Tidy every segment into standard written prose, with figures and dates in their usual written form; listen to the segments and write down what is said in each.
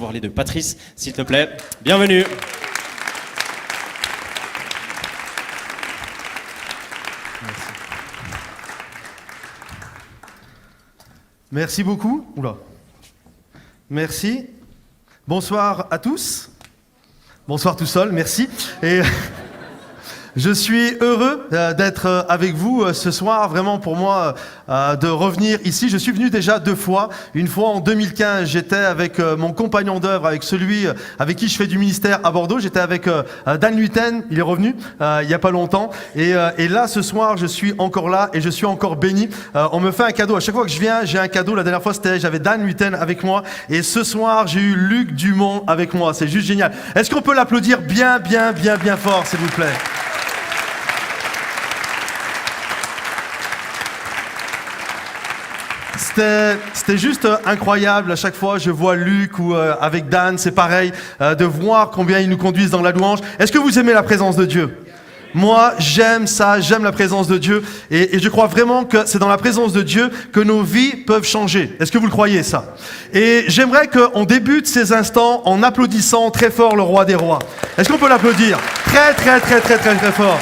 recevoir les deux. Patrice, s'il te plaît, bienvenue. Merci beaucoup. Oula. Merci. Bonsoir à tous. Bonsoir tout seul, merci. Et je suis heureux d'être avec vous ce soir. Vraiment pour moi de revenir ici. Je suis venu déjà 2 fois. Une fois en 2015, j'étais avec mon compagnon d'œuvre, avec celui avec qui je fais du ministère à Bordeaux. J'étais avec Dan Luyten, il est revenu il y a pas longtemps. Et là ce soir, je suis encore là et je suis encore béni. On me fait un cadeau. À chaque fois que je viens, j'ai un cadeau. La dernière fois, j'avais Dan Luyten avec moi. Et ce soir, j'ai eu Luc Dumont avec moi. C'est juste génial. Est-ce qu'on peut l'applaudir bien fort, s'il vous plaît? C'était juste incroyable. À chaque fois, je vois Luc ou avec Dan, c'est pareil, de voir combien ils nous conduisent dans la louange. Est-ce que vous aimez la présence de Dieu? Moi, j'aime ça, j'aime la présence de Dieu. Et je crois vraiment que c'est dans la présence de Dieu que nos vies peuvent changer. Est-ce que vous le croyez, ça? Et j'aimerais qu'on débute ces instants en applaudissant très fort le Roi des Rois. Est-ce qu'on peut l'applaudir? Très fort.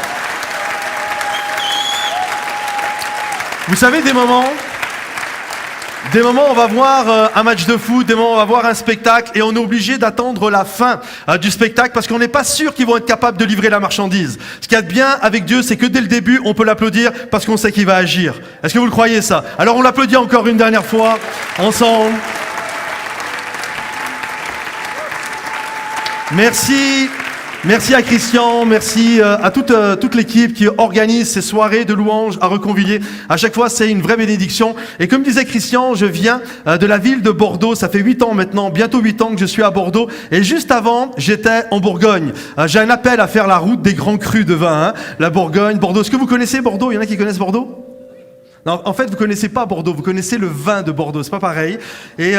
Vous savez, des moments, on va voir un match de foot, des moments, on va voir un spectacle et on est obligé d'attendre la fin du spectacle parce qu'on n'est pas sûr qu'ils vont être capables de livrer la marchandise. Ce qu'il y a de bien avec Dieu, c'est que dès le début, on peut l'applaudir parce qu'on sait qu'il va agir. Est-ce que vous le croyez, ça? Alors on l'applaudit encore une dernière fois, ensemble. Merci à Christian, merci à toute l'équipe qui organise ces soirées de louanges à Reconvilier. À chaque fois, c'est une vraie bénédiction. Et comme disait Christian, je viens de la ville de Bordeaux. Ça fait 8 ans maintenant, bientôt 8 ans que je suis à Bordeaux. Et juste avant, j'étais en Bourgogne. J'ai un appel à faire la route des grands crus de vin, hein. La Bourgogne, Bordeaux. Est-ce que vous connaissez Bordeaux? Il y en a qui connaissent Bordeaux? Non, en fait, vous connaissez pas Bordeaux, vous connaissez le vin de Bordeaux, c'est pas pareil. Et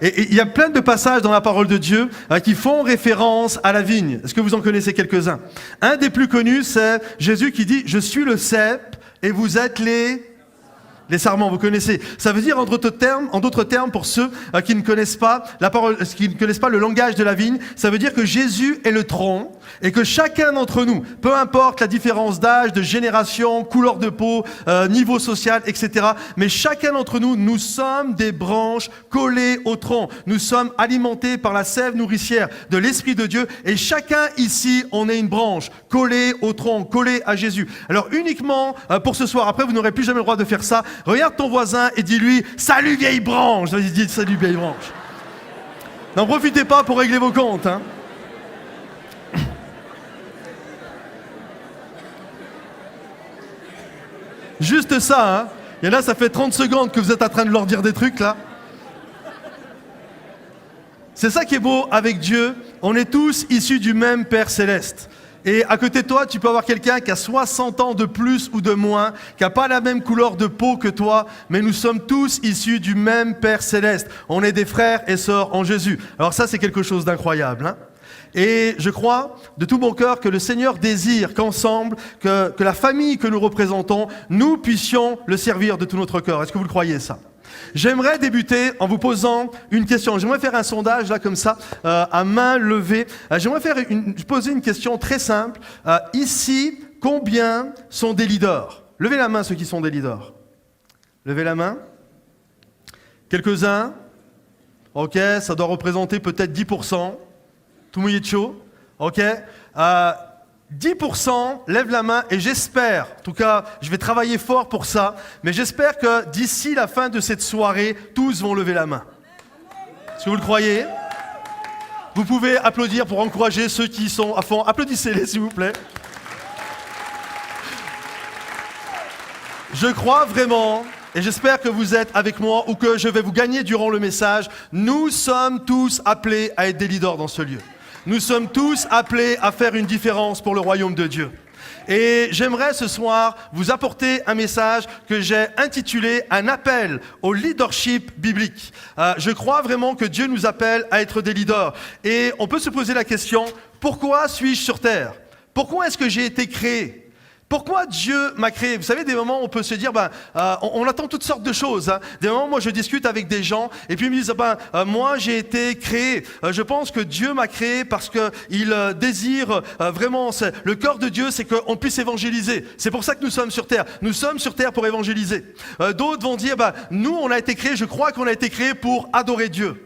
il y a plein de passages dans la parole de Dieu qui font référence à la vigne. Est-ce que vous en connaissez quelques-uns? Un des plus connus, c'est Jésus qui dit « Je suis le cep et vous êtes les sarments », vous connaissez. Ça veut dire, en d'autres termes, pour ceux qui ne connaissent pas la parole, qui ne connaissent pas le langage de la vigne, ça veut dire que Jésus est le tronc et que chacun d'entre nous, peu importe la différence d'âge, de génération, couleur de peau, niveau social, etc., mais chacun d'entre nous, nous sommes des branches collées au tronc. Nous sommes alimentés par la sève nourricière de l'Esprit de Dieu et chacun ici, on est une branche collée au tronc, collée à Jésus. Alors uniquement pour ce soir, après vous n'aurez plus jamais le droit de faire ça. Regarde ton voisin et dis-lui « Salut vieille branche !» Vas-y, dis « Salut vieille branche !» N'en profitez pas pour régler vos comptes, hein. Juste ça, hein. Il y en a, ça fait 30 secondes que vous êtes en train de leur dire des trucs, là. C'est ça qui est beau avec Dieu. On est tous issus du même Père Céleste. Et à côté de toi, tu peux avoir quelqu'un qui a 60 ans de plus ou de moins, qui n'a pas la même couleur de peau que toi, mais nous sommes tous issus du même Père Céleste. On est des frères et sœurs en Jésus. Alors ça, c'est quelque chose d'incroyable, hein. Et je crois de tout mon cœur que le Seigneur désire qu'ensemble, que la famille que nous représentons, nous puissions le servir de tout notre cœur. Est-ce que vous le croyez, ça? J'aimerais débuter en vous posant une question. J'aimerais faire un sondage, là, comme ça, à main levée. J'aimerais poser une question très simple. Ici, combien sont des leaders? Levez la main, ceux qui sont des leaders. Levez la main. Quelques-uns? Ok, ça doit représenter peut-être 10%. Tout mouillé de chaud. Ok. 10% lève la main et j'espère, en tout cas, je vais travailler fort pour ça, mais j'espère que d'ici la fin de cette soirée, tous vont lever la main. Est-ce que vous le croyez? Vous pouvez applaudir pour encourager ceux qui sont à fond. Applaudissez-les, s'il vous plaît. Je crois vraiment, et j'espère que vous êtes avec moi ou que je vais vous gagner durant le message, nous sommes tous appelés à être des leaders dans ce lieu. Nous sommes tous appelés à faire une différence pour le royaume de Dieu. Et j'aimerais ce soir vous apporter un message que j'ai intitulé « Un appel au leadership biblique ». Je crois vraiment que Dieu nous appelle à être des leaders. Et on peut se poser la question, pourquoi suis-je sur terre? Pourquoi est-ce que j'ai été créé? Pourquoi Dieu m'a créé? Vous savez, des moments où on peut se dire, on attend toutes sortes de choses. Hein. Des moments où moi je discute avec des gens et puis ils me disent, moi j'ai été créé. Je pense que Dieu m'a créé parce qu'il désire vraiment, le cœur de Dieu, c'est qu'on puisse évangéliser. C'est pour ça que nous sommes sur terre. Nous sommes sur terre pour évangéliser. D'autres vont dire, nous on a été créés, je crois qu'on a été créés pour adorer Dieu.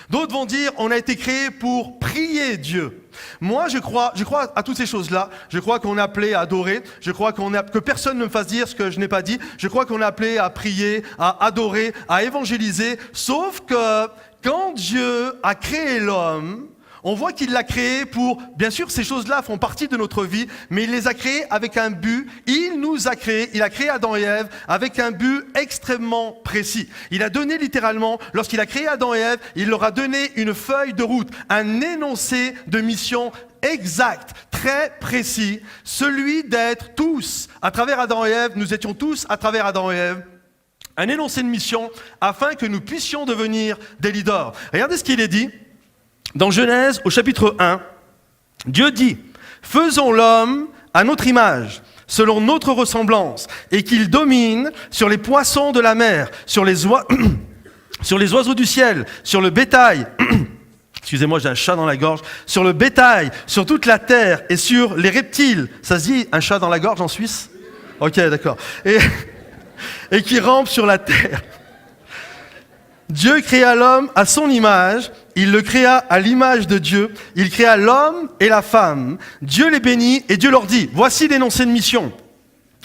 D'autres vont dire, on a été créé pour prier Dieu. Moi, je crois à toutes ces choses-là. Je crois qu'on est appelé à adorer. Je crois que personne ne me fasse dire ce que je n'ai pas dit. Je crois qu'on est appelé à prier, à adorer, à évangéliser. Sauf que quand Dieu a créé l'homme, on voit qu'il l'a créé pour, bien sûr, ces choses-là font partie de notre vie, mais il les a créées avec un but. Il nous a créés, il a créé Adam et Ève avec un but extrêmement précis. Il a donné littéralement, lorsqu'il a créé Adam et Ève, il leur a donné une feuille de route, un énoncé de mission exact, très précis, celui d'être tous, à travers Adam et Ève, nous étions tous à travers Adam et Ève, un énoncé de mission afin que nous puissions devenir des leaders. Regardez ce qu'il est dit. Dans Genèse, au chapitre 1, Dieu dit « Faisons l'homme à notre image, selon notre ressemblance, et qu'il domine sur les poissons de la mer, sur les oiseaux du ciel, sur le bétail, excusez-moi, j'ai un chat dans la gorge, sur le bétail, sur toute la terre et sur les reptiles. » Ça se dit un chat dans la gorge en Suisse? Ok, d'accord. Et qui rampe sur la terre. Dieu créa l'homme à son image, il le créa à l'image de Dieu, il créa l'homme et la femme. Dieu les bénit et Dieu leur dit, voici l'énoncé de mission.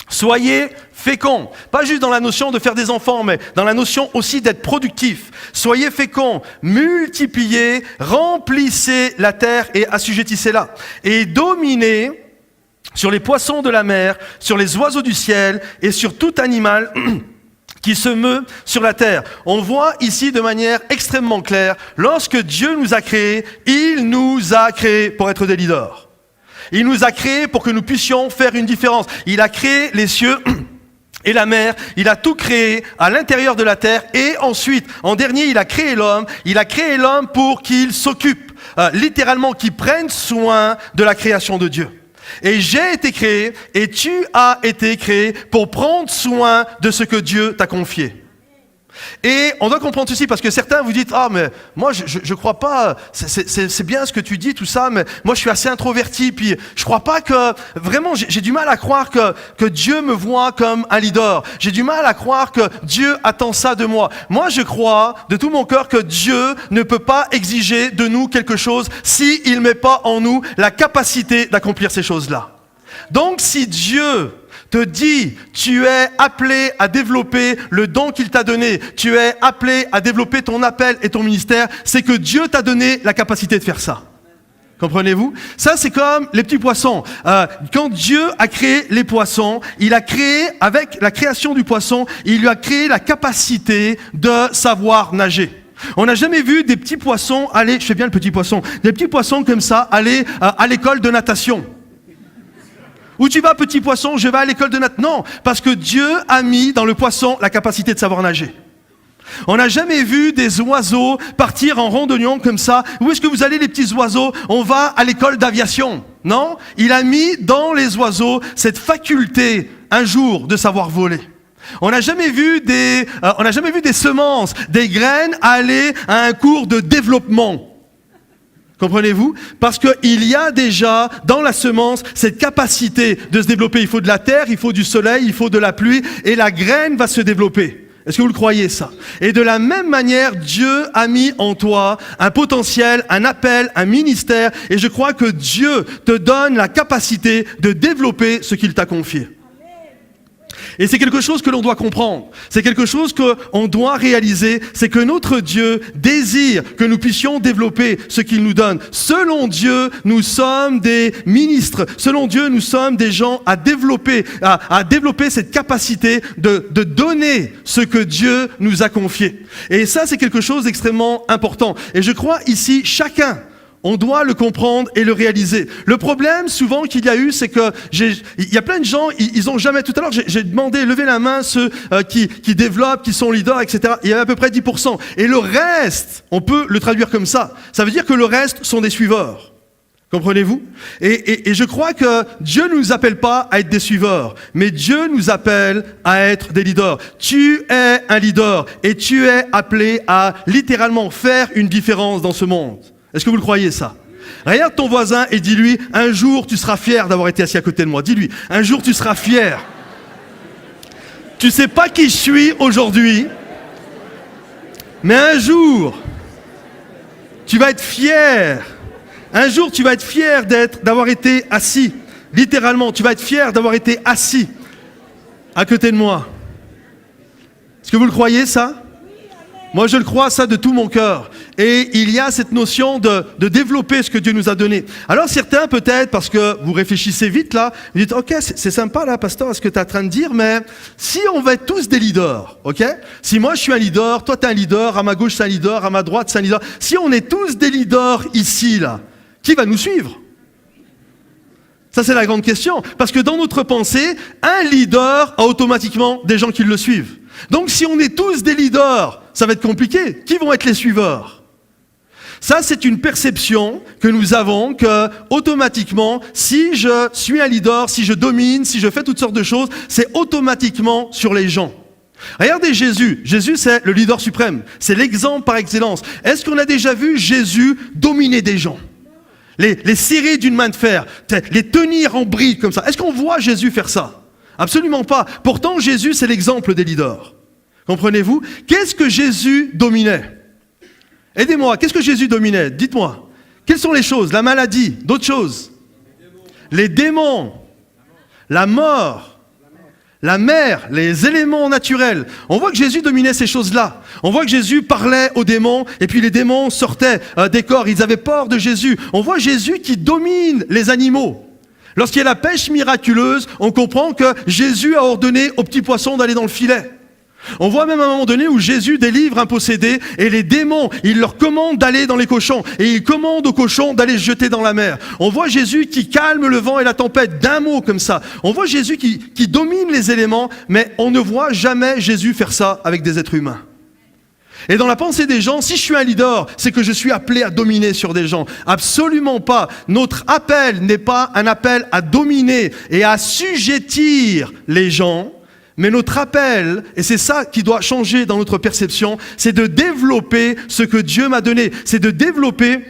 Soyez féconds, pas juste dans la notion de faire des enfants, mais dans la notion aussi d'être productif. Soyez féconds, multipliez, remplissez la terre et assujettissez-la. Et dominez sur les poissons de la mer, sur les oiseaux du ciel et sur tout animal qui se meut sur la terre. On voit ici de manière extrêmement claire, lorsque Dieu nous a créés, il nous a créés pour être des leaders. Il nous a créés pour que nous puissions faire une différence. Il a créé les cieux et la mer, il a tout créé à l'intérieur de la terre et ensuite, en dernier, il a créé l'homme. Il a créé l'homme pour qu'il s'occupe, littéralement, qu'il prenne soin de la création de Dieu. Et j'ai été créé, et tu as été créé pour prendre soin de ce que Dieu t'a confié. Et on doit comprendre ceci, parce que certains vous dites, ah mais moi je crois pas, c'est bien ce que tu dis, tout ça, mais moi je suis assez introverti, puis je crois pas que, vraiment j'ai du mal à croire que Dieu me voit comme un leader. J'ai du mal à croire que Dieu attend ça de moi. Moi je crois de tout mon cœur que Dieu ne peut pas exiger de nous quelque chose s'il ne met pas en nous la capacité d'accomplir ces choses-là. Donc si Dieu te dit, tu es appelé à développer le don qu'il t'a donné, tu es appelé à développer ton appel et ton ministère, c'est que Dieu t'a donné la capacité de faire ça. Comprenez-vous? Ça, c'est comme les petits poissons. Quand Dieu a créé les poissons, il a créé, avec la création du poisson, il lui a créé la capacité de savoir nager. On n'a jamais vu des petits poissons aller, je fais bien le petit poisson, des petits poissons comme ça aller à l'école de natation. Où tu vas, petit poisson? Je vais à l'école de natation. Non, parce que Dieu a mis dans le poisson la capacité de savoir nager. On n'a jamais vu des oiseaux partir en randonnion comme ça. Où est-ce que vous allez, les petits oiseaux? On va à l'école d'aviation. Non, il a mis dans les oiseaux cette faculté, un jour, de savoir voler. On n'a jamais vu des semences, des graines aller à un cours de développement. Comprenez-vous? Parce qu'il y a déjà dans la semence cette capacité de se développer. Il faut de la terre, il faut du soleil, il faut de la pluie et la graine va se développer. Est-ce que vous le croyez ça? Et de la même manière, Dieu a mis en toi un potentiel, un appel, un ministère et je crois que Dieu te donne la capacité de développer ce qu'il t'a confié. Et c'est quelque chose que l'on doit comprendre. C'est quelque chose qu'on doit réaliser. C'est que notre Dieu désire que nous puissions développer ce qu'il nous donne. Selon Dieu, nous sommes des ministres. Selon Dieu, nous sommes des gens à développer cette capacité de donner ce que Dieu nous a confié. Et ça, c'est quelque chose d'extrêmement important. Et je crois ici, chacun, on doit le comprendre et le réaliser. Le problème, souvent, qu'il y a eu, c'est que il y a plein de gens, ils ont jamais, tout à l'heure, j'ai demandé, levez la main, ceux qui développent, qui sont leaders, etc. Il y avait à peu près 10%. Et le reste, on peut le traduire comme ça. Ça veut dire que le reste sont des suiveurs. Comprenez-vous? Et je crois que Dieu ne nous appelle pas à être des suiveurs, mais Dieu nous appelle à être des leaders. Tu es un leader et tu es appelé à littéralement faire une différence dans ce monde. Est-ce que vous le croyez ça? Regarde ton voisin et dis-lui, un jour tu seras fier d'avoir été assis à côté de moi. Dis-lui, un jour tu seras fier. Tu sais pas qui je suis aujourd'hui, mais un jour tu vas être fier. Un jour, tu vas être fier d'avoir été assis. Littéralement, tu vas être fier d'avoir été assis à côté de moi. Est-ce que vous le croyez, ça? Moi, je le crois, ça, de tout mon cœur. Et il y a cette notion de développer ce que Dieu nous a donné. Alors, certains, peut-être, parce que vous réfléchissez vite, là, vous dites, OK, c'est sympa, là, pasteur, ce que tu es en train de dire, mais si on va être tous des leaders, OK? Si moi, je suis un leader, toi, tu es un leader, à ma gauche, c'est un leader, à ma droite, c'est un leader. Si on est tous des leaders ici, là, qui va nous suivre? Ça, c'est la grande question. Parce que dans notre pensée, un leader a automatiquement des gens qui le suivent. Donc, si on est tous des leaders, ça va être compliqué. Qui vont être les suiveurs? Ça, c'est une perception que nous avons que, automatiquement, si je suis un leader, si je domine, si je fais toutes sortes de choses, c'est automatiquement sur les gens. Regardez Jésus. Jésus, c'est le leader suprême. C'est l'exemple par excellence. Est-ce qu'on a déjà vu Jésus dominer des gens? Les serrer d'une main de fer, les tenir en bride comme ça. Est-ce qu'on voit Jésus faire ça? Absolument pas. Pourtant, Jésus, c'est l'exemple des leaders. Comprenez-vous? Qu'est-ce que Jésus dominait? Aidez-moi, qu'est-ce que Jésus dominait? Dites-moi. Quelles sont les choses? La maladie, d'autres choses? Les démons, la mort, la mer, les éléments naturels. On voit que Jésus dominait ces choses-là. On voit que Jésus parlait aux démons et puis les démons sortaient des corps. Ils avaient peur de Jésus. On voit Jésus qui domine les animaux. Lorsqu'il y a la pêche miraculeuse, on comprend que Jésus a ordonné aux petits poissons d'aller dans le filet. On voit même à un moment donné où Jésus délivre un possédé et les démons, il leur commande d'aller dans les cochons et il commande aux cochons d'aller se jeter dans la mer. On voit Jésus qui calme le vent et la tempête d'un mot comme ça. On voit Jésus qui domine les éléments, mais on ne voit jamais Jésus faire ça avec des êtres humains. Et dans la pensée des gens, si je suis un leader, c'est que je suis appelé à dominer sur des gens. Absolument pas. Notre appel n'est pas un appel à dominer et à assujettir les gens. Mais notre appel, et c'est ça qui doit changer dans notre perception, c'est de développer ce que Dieu m'a donné. C'est de développer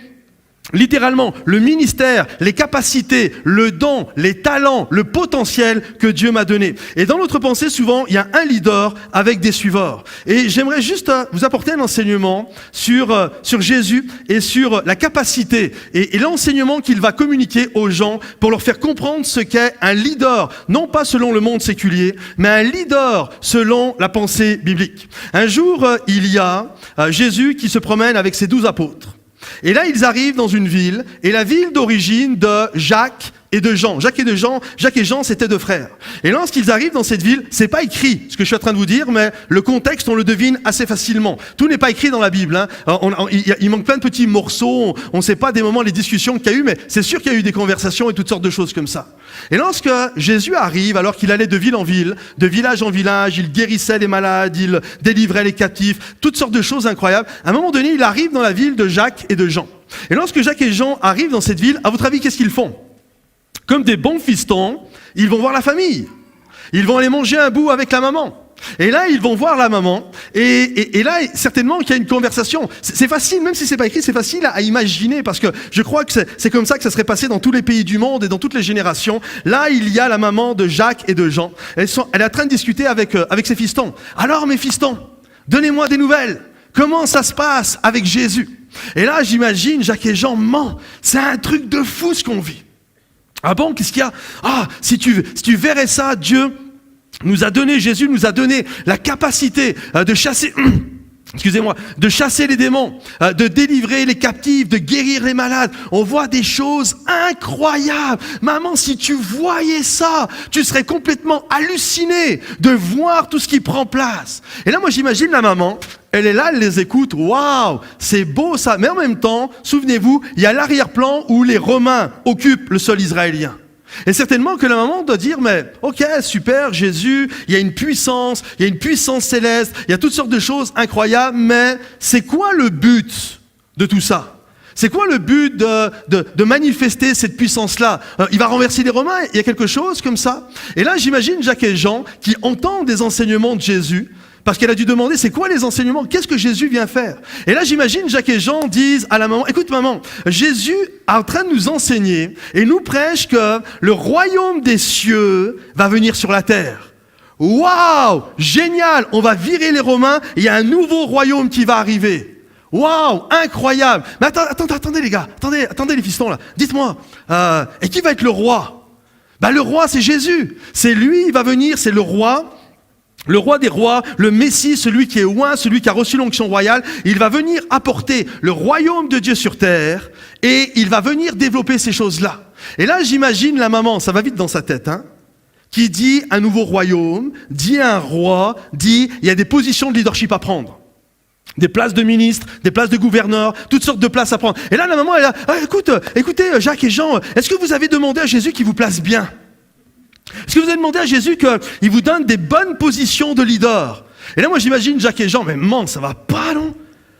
littéralement le ministère, les capacités, le don, les talents, le potentiel que Dieu m'a donné. Et dans notre pensée, souvent, il y a un leader avec des suiveurs. Et j'aimerais juste vous apporter un enseignement sur Jésus et sur la capacité et l'enseignement qu'il va communiquer aux gens pour leur faire comprendre ce qu'est un leader, non pas selon le monde séculier, mais un leader selon la pensée biblique. Un jour, il y a Jésus qui se promène avec ses 12 apôtres. Et là, ils arrivent dans une ville, et la ville d'origine de Jacques et de Jean. Jacques et Jean, c'était deux frères. Et lorsqu'ils arrivent dans cette ville, c'est pas écrit ce que je suis en train de vous dire, mais le contexte, on le devine assez facilement. Tout n'est pas écrit dans la Bible. Hein. Il manque plein de petits morceaux. On ne sait pas des moments, les discussions qu'il y a eu, mais c'est sûr qu'il y a eu des conversations et toutes sortes de choses comme ça. Et lorsque Jésus arrive, alors qu'il allait de ville en ville, de village en village, il guérissait les malades, il délivrait les captifs, toutes sortes de choses incroyables. À un moment donné, il arrive dans la ville de Jacques et de Jean. Et lorsque Jacques et Jean arrivent dans cette ville, à votre avis, qu'est-ce qu'ils font? Comme des bons fistons, ils vont voir la famille. Ils vont aller manger un bout avec la maman. Et là, ils vont voir la maman. Et là, certainement qu'il y a une conversation. C'est facile, même si c'est pas écrit, c'est facile à imaginer parce que je crois que c'est comme ça que ça serait passé dans tous les pays du monde et dans toutes les générations. Là, il y a la maman de Jacques et de Jean. Elle est en train de discuter avec ses fistons. Alors, mes fistons, donnez-moi des nouvelles. Comment ça se passe avec Jésus? Et là, j'imagine Jacques et Jean, c'est un truc de fou ce qu'on vit. Ah bon, qu'est-ce qu'il y a? Ah, si tu verrais ça, Jésus nous a donné la capacité de chasser, de chasser les démons, de délivrer les captifs, de guérir les malades. On voit des choses incroyables. Maman, si tu voyais ça, tu serais complètement halluciné de voir tout ce qui prend place. Et là, moi, j'imagine la maman. Elle est là, elle les écoute. Waouh, c'est beau ça. Mais en même temps, souvenez-vous, il y a l'arrière-plan où les Romains occupent le sol israélien. Et certainement que la maman doit dire, mais ok, super, Jésus, il y a une puissance céleste, il y a toutes sortes de choses incroyables, mais c'est quoi le but de tout ça? C'est quoi le but de manifester cette puissance-là? Il va renverser les Romains, il y a quelque chose comme ça. Et là, j'imagine Jacques et Jean qui entendent des enseignements de Jésus, parce qu'elle a dû demander, c'est quoi les enseignements? Qu'est-ce que Jésus vient faire? Et là, j'imagine Jacques et Jean disent à la maman, écoute maman, Jésus est en train de nous enseigner et nous prêche que le royaume des cieux va venir sur la terre. Waouh! Génial! On va virer les Romains et il y a un nouveau royaume qui va arriver. Waouh, incroyable! Mais attendez les gars, attendez les fistons là. Dites-moi, et qui va être le roi? Le roi c'est Jésus. C'est lui, il va venir, c'est le roi des rois, le Messie, celui qui est oint, celui qui a reçu l'onction royale. Il va venir apporter le royaume de Dieu sur terre et il va venir développer ces choses-là. Et là, j'imagine la maman, ça va vite dans sa tête, qui dit un nouveau royaume, dit un roi, dit il y a des positions de leadership à prendre. Des places de ministres, des places de gouverneurs, toutes sortes de places à prendre. Et là, la maman, elle a, écoutez, Jacques et Jean, est-ce que vous avez demandé à Jésus qu'il vous place bien? Est-ce que vous avez demandé à Jésus qu'il vous donne des bonnes positions de leader? Et là, moi, j'imagine Jacques et Jean, mais maman, ça va pas, non?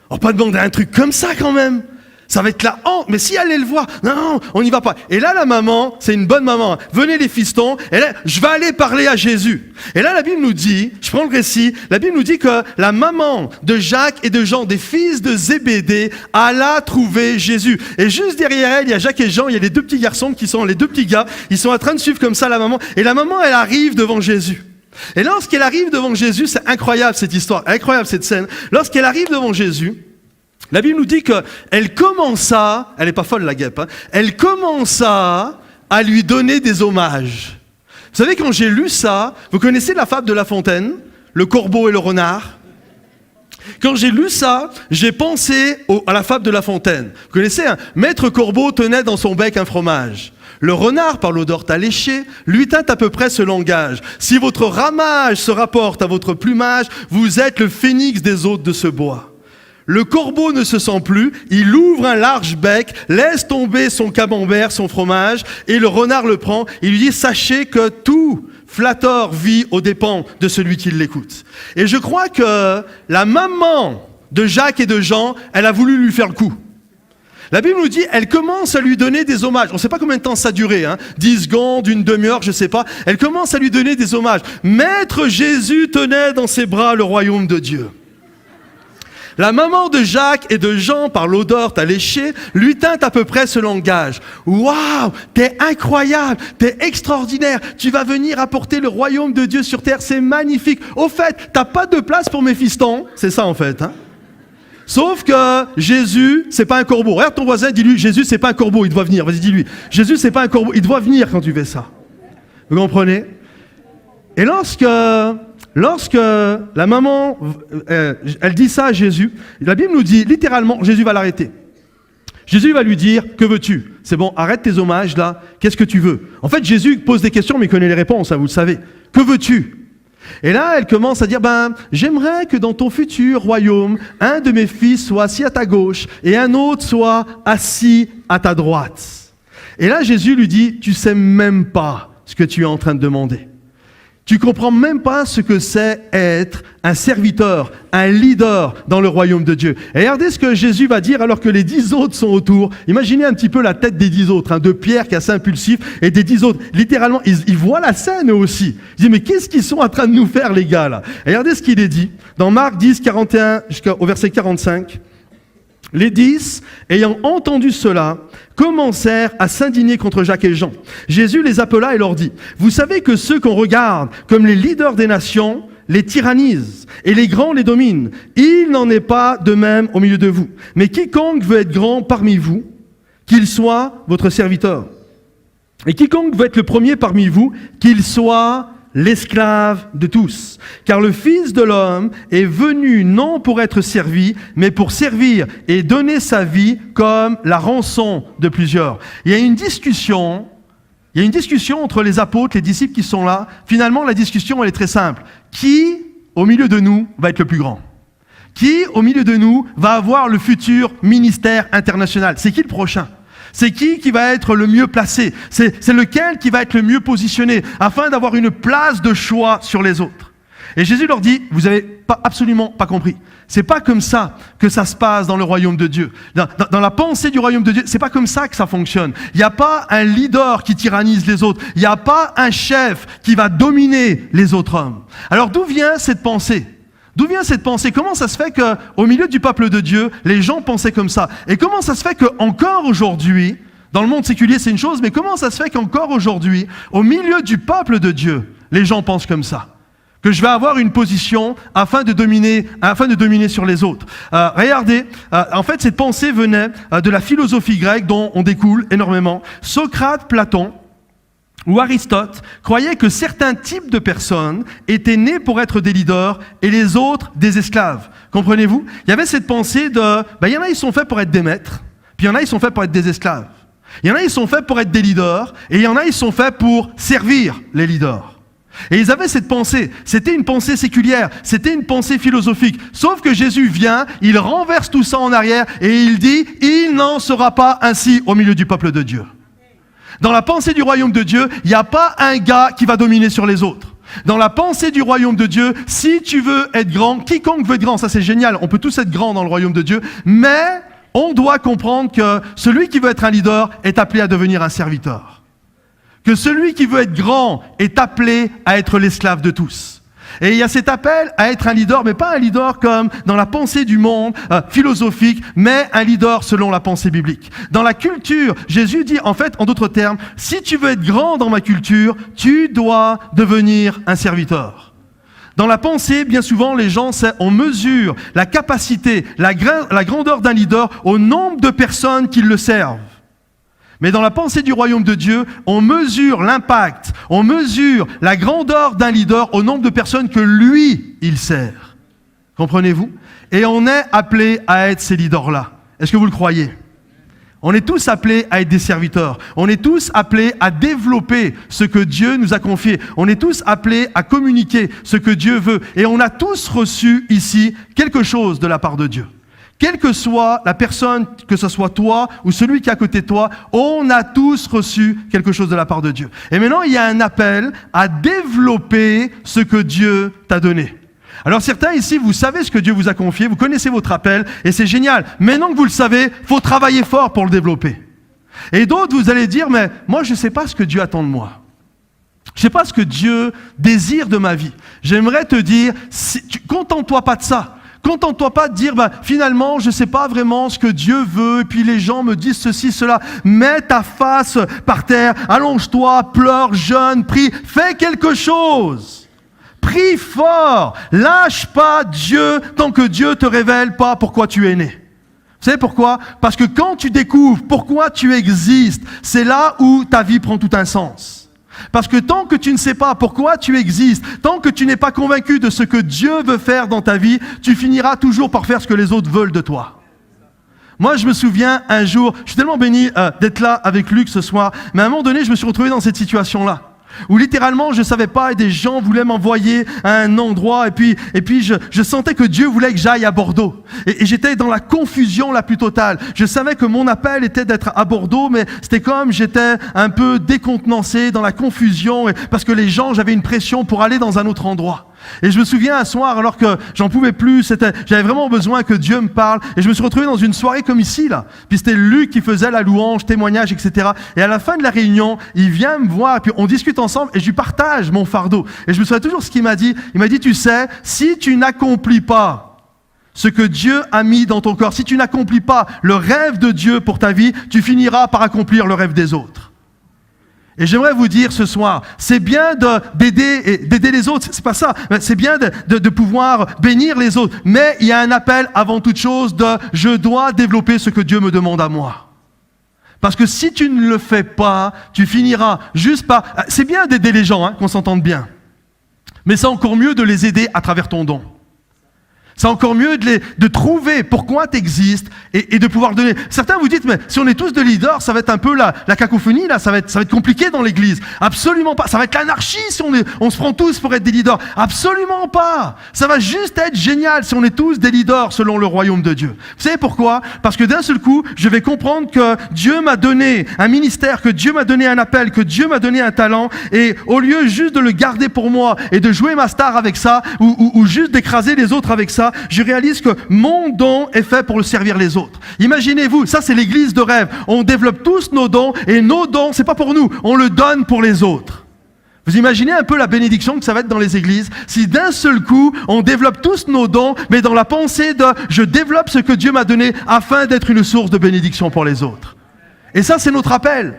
On va pas demander un truc comme ça, quand même. Ça va être la honte. Mais si elle allait le voir, non, on n'y va pas. Et là, la maman, c'est une bonne maman. Venez les fistons. Et là, je vais aller parler à Jésus. Et là, la Bible nous dit, je prends le récit, la Bible nous dit que la maman de Jacques et de Jean, des fils de Zébédée, alla trouver Jésus. Et juste derrière elle, il y a Jacques et Jean, il y a les deux petits garçons qui sont, les deux petits gars, ils sont en train de suivre comme ça la maman. Et la maman, elle arrive devant Jésus. Et lorsqu'elle arrive devant Jésus, c'est incroyable cette histoire, incroyable cette scène. Lorsqu'elle arrive devant Jésus, la Bible nous dit qu'elle commença, elle n'est pas folle la guêpe, elle commença à lui donner des hommages. Vous savez, quand j'ai lu ça, vous connaissez la fable de La Fontaine, le corbeau et le renard? Quand j'ai lu ça, j'ai pensé à la fable de La Fontaine. Vous connaissez, Maître Corbeau tenait dans son bec un fromage. Le renard, par l'odeur alléchée, lui tint à peu près ce langage. Si votre ramage se rapporte à votre plumage, vous êtes le phénix des hôtes de ce bois. Le corbeau ne se sent plus, il ouvre un large bec, laisse tomber son camembert, son fromage, et le renard le prend. Il lui dit, sachez que tout flatteur vit aux dépens de celui qui l'écoute. Et je crois que la maman de Jacques et de Jean, elle a voulu lui faire le coup. La Bible nous dit, elle commence à lui donner des hommages. On ne sait pas combien de temps ça a duré, 10 secondes, une demi-heure, je ne sais pas. Elle commence à lui donner des hommages. Maître Jésus tenait dans ses bras le royaume de Dieu. La maman de Jacques et de Jean, par l'odeur alléchée, lui tint à peu près ce langage. Waouh, t'es incroyable, t'es extraordinaire, tu vas venir apporter le royaume de Dieu sur terre, c'est magnifique. Au fait, t'as pas de place pour mes fistons, c'est ça en fait. Sauf que Jésus, c'est pas un corbeau. Regarde ton voisin, dis-lui, Jésus, c'est pas un corbeau, il doit venir. Vas-y, dis-lui, Jésus, c'est pas un corbeau, il doit venir quand tu fais ça. Vous comprenez? Et lorsque la maman, elle dit ça à Jésus, la Bible nous dit, littéralement, Jésus va l'arrêter. Jésus va lui dire, que veux-tu? C'est bon, arrête tes hommages là, qu'est-ce que tu veux? En fait, Jésus pose des questions, mais il connaît les réponses, vous le savez. Que veux-tu? Et là, elle commence à dire, j'aimerais que dans ton futur royaume, un de mes fils soit assis à ta gauche et un autre soit assis à ta droite. Et là, Jésus lui dit, tu sais même pas ce que tu es en train de demander. Tu comprends même pas ce que c'est être un serviteur, un leader dans le royaume de Dieu. Et regardez ce que Jésus va dire alors que les 10 autres sont autour. Imaginez un petit peu la tête des 10 autres, de Pierre qui est assez impulsif et des 10 autres. Littéralement, ils voient la scène eux aussi. Ils disent, mais qu'est-ce qu'ils sont en train de nous faire les gars là? Et regardez ce qu'il est dit dans Marc 10, 41 jusqu'au verset 45. Les 10, ayant entendu cela, commencèrent à s'indigner contre Jacques et Jean. Jésus les appela et leur dit, « Vous savez que ceux qu'on regarde comme les leaders des nations les tyrannisent et les grands les dominent. Il n'en est pas de même au milieu de vous. Mais quiconque veut être grand parmi vous, qu'il soit votre serviteur. Et quiconque veut être le premier parmi vous, qu'il soit l'esclave de tous. Car le Fils de l'homme est venu non pour être servi, mais pour servir et donner sa vie comme la rançon de plusieurs. » Il y a une discussion entre les apôtres, les disciples qui sont là. Finalement, la discussion, elle est très simple. Qui, au milieu de nous, va être le plus grand? Qui, au milieu de nous, va avoir le futur ministère international? C'est qui le prochain? C'est qui va être le mieux placé? C'est lequel qui va être le mieux positionné afin d'avoir une place de choix sur les autres? Et Jésus leur dit, vous avez absolument pas compris. C'est pas comme ça que ça se passe dans le royaume de Dieu. Dans la pensée du royaume de Dieu, c'est pas comme ça que ça fonctionne. Il n'y a pas un leader qui tyrannise les autres. Il n'y a pas un chef qui va dominer les autres hommes. Alors d'où vient cette pensée? D'où vient cette pensée? Comment ça se fait qu'au milieu du peuple de Dieu, les gens pensaient comme ça? Et comment ça se fait qu'encore aujourd'hui, dans le monde séculier c'est une chose, mais comment ça se fait qu'encore aujourd'hui, au milieu du peuple de Dieu, les gens pensent comme ça? Que je vais avoir une position afin de dominer sur les autres. Regardez, en fait, cette pensée venait de la philosophie grecque dont on découle énormément. Socrate, Platon ou Aristote croyaient que certains types de personnes étaient nés pour être des leaders et les autres des esclaves. Comprenez-vous? Il y avait cette pensée il y en a, ils sont faits pour être des maîtres, puis il y en a, ils sont faits pour être des esclaves. Il y en a, ils sont faits pour être des leaders, et il y en a, ils sont faits pour servir les leaders. Et ils avaient cette pensée, c'était une pensée séculière, c'était une pensée philosophique. Sauf que Jésus vient, il renverse tout ça en arrière et il dit, il n'en sera pas ainsi au milieu du peuple de Dieu. Dans la pensée du royaume de Dieu, il n'y a pas un gars qui va dominer sur les autres. Dans la pensée du royaume de Dieu, si tu veux être grand, quiconque veut être grand, ça c'est génial, on peut tous être grand dans le royaume de Dieu, mais on doit comprendre que celui qui veut être un leader est appelé à devenir un serviteur. Que celui qui veut être grand est appelé à être l'esclave de tous. Et il y a cet appel à être un leader, mais pas un leader comme dans la pensée du monde philosophique, mais un leader selon la pensée biblique. Dans la culture, Jésus dit en fait, en d'autres termes, si tu veux être grand dans ma culture, tu dois devenir un serviteur. Dans la pensée, bien souvent, les gens, on mesure la capacité, la grandeur d'un leader au nombre de personnes qui le servent. Mais dans la pensée du royaume de Dieu, on mesure l'impact, on mesure la grandeur d'un leader au nombre de personnes que lui, il sert. Comprenez-vous? Et on est appelé à être ces leaders-là. Est-ce que vous le croyez? On est tous appelés à être des serviteurs. On est tous appelés à développer ce que Dieu nous a confié. On est tous appelés à communiquer ce que Dieu veut. Et on a tous reçu ici quelque chose de la part de Dieu. Quelle que soit la personne, que ce soit toi ou celui qui est à côté de toi, on a tous reçu quelque chose de la part de Dieu. Et maintenant, il y a un appel à développer ce que Dieu t'a donné. Alors certains ici, vous savez ce que Dieu vous a confié, vous connaissez votre appel, et c'est génial. Maintenant que vous le savez, il faut travailler fort pour le développer. Et d'autres, vous allez dire, mais moi, je ne sais pas ce que Dieu attend de moi. Je ne sais pas ce que Dieu désire de ma vie. J'aimerais te dire, contente-toi pas de ça. Contente-toi pas de dire, finalement, je ne sais pas vraiment ce que Dieu veut, et puis les gens me disent ceci, cela. Mets ta face par terre, allonge-toi, pleure, jeûne, prie, fais quelque chose. Prie fort, lâche pas Dieu tant que Dieu te révèle pas pourquoi tu es né. Vous savez pourquoi? Parce que quand tu découvres pourquoi tu existes, c'est là où ta vie prend tout un sens. Parce que tant que tu ne sais pas pourquoi tu existes, tant que tu n'es pas convaincu de ce que Dieu veut faire dans ta vie, tu finiras toujours par faire ce que les autres veulent de toi. Moi, je me souviens un jour, je suis tellement béni d'être là avec Luc ce soir, mais à un moment donné, je me suis retrouvé dans cette situation-là. Où littéralement je ne savais pas et des gens voulaient m'envoyer à un endroit et puis je sentais que Dieu voulait que j'aille à Bordeaux et j'étais dans la confusion la plus totale. Je savais que mon appel était d'être à Bordeaux, mais c'était comme j'étais un peu décontenancé dans la confusion parce que les gens, j'avais une pression pour aller dans un autre endroit. Et je me souviens un soir, alors que j'en pouvais plus, j'avais vraiment besoin que Dieu me parle, et je me suis retrouvé dans une soirée comme ici, là. Puis c'était Luc qui faisait la louange, témoignage, etc. Et à la fin de la réunion, il vient me voir, et puis on discute ensemble, et je lui partage mon fardeau. Et je me souviens toujours ce qu'il m'a dit. Il m'a dit, tu sais, si tu n'accomplis pas ce que Dieu a mis dans ton corps, si tu n'accomplis pas le rêve de Dieu pour ta vie, tu finiras par accomplir le rêve des autres. Et j'aimerais vous dire ce soir, c'est bien d'aider les autres, c'est pas ça, c'est bien de pouvoir bénir les autres, mais il y a un appel avant toute chose je dois développer ce que Dieu me demande à moi. Parce que si tu ne le fais pas, tu finiras juste par... C'est bien d'aider les gens, qu'on s'entende bien, mais c'est encore mieux de les aider à travers ton don. C'est encore mieux de trouver pourquoi tu existes et de pouvoir donner. Certains vous dites, mais si on est tous des leaders, ça va être un peu la cacophonie, là, ça va être compliqué dans l'église. Absolument pas. Ça va être l'anarchie si on se prend tous pour être des leaders. Absolument pas. Ça va juste être génial si on est tous des leaders selon le royaume de Dieu. Vous savez pourquoi? Parce que d'un seul coup, je vais comprendre que Dieu m'a donné un ministère, que Dieu m'a donné un appel, que Dieu m'a donné un talent, et au lieu juste de le garder pour moi et de jouer ma star avec ça, ou juste d'écraser les autres avec ça, je réalise que mon don est fait pour le servir les autres. Imaginez-vous, ça c'est l'église de rêve. On développe tous nos dons, et nos dons, c'est pas pour nous, on le donne pour les autres. Vous imaginez un peu la bénédiction que ça va être dans les églises si d'un seul coup, on développe tous nos dons, mais dans la pensée de « je développe ce que Dieu m'a donné afin d'être une source de bénédiction pour les autres ». Et ça, c'est notre appel.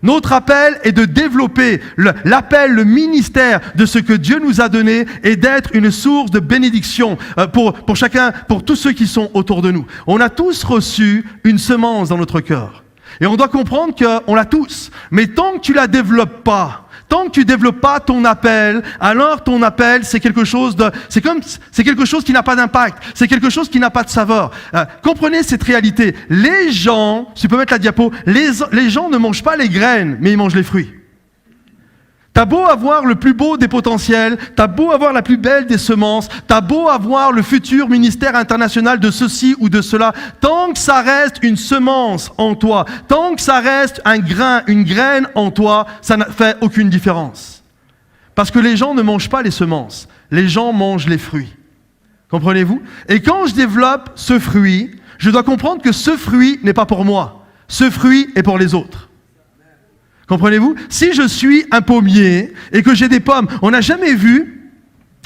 Notre appel est de développer l'appel, le ministère de ce que Dieu nous a donné et d'être une source de bénédiction pour chacun, pour tous ceux qui sont autour de nous. On a tous reçu une semence dans notre cœur. Et on doit comprendre qu'on l'a tous. Mais tant que tu la développes pas, tant que tu développes pas ton appel, alors ton appel, c'est quelque chose qui n'a pas d'impact. C'est quelque chose qui n'a pas de saveur. Comprenez cette réalité. Les gens, si tu peux mettre la diapo, les gens ne mangent pas les graines, mais ils mangent les fruits. T'as beau avoir le plus beau des potentiels, t'as beau avoir la plus belle des semences, t'as beau avoir le futur ministère international de ceci ou de cela, tant que ça reste une semence en toi, tant que ça reste un grain, une graine en toi, ça ne fait aucune différence. Parce que les gens ne mangent pas les semences, les gens mangent les fruits. Comprenez-vous? Et quand je développe ce fruit, je dois comprendre que ce fruit n'est pas pour moi, ce fruit est pour les autres. Comprenez-vous? Si je suis un pommier et que j'ai des pommes, on n'a jamais vu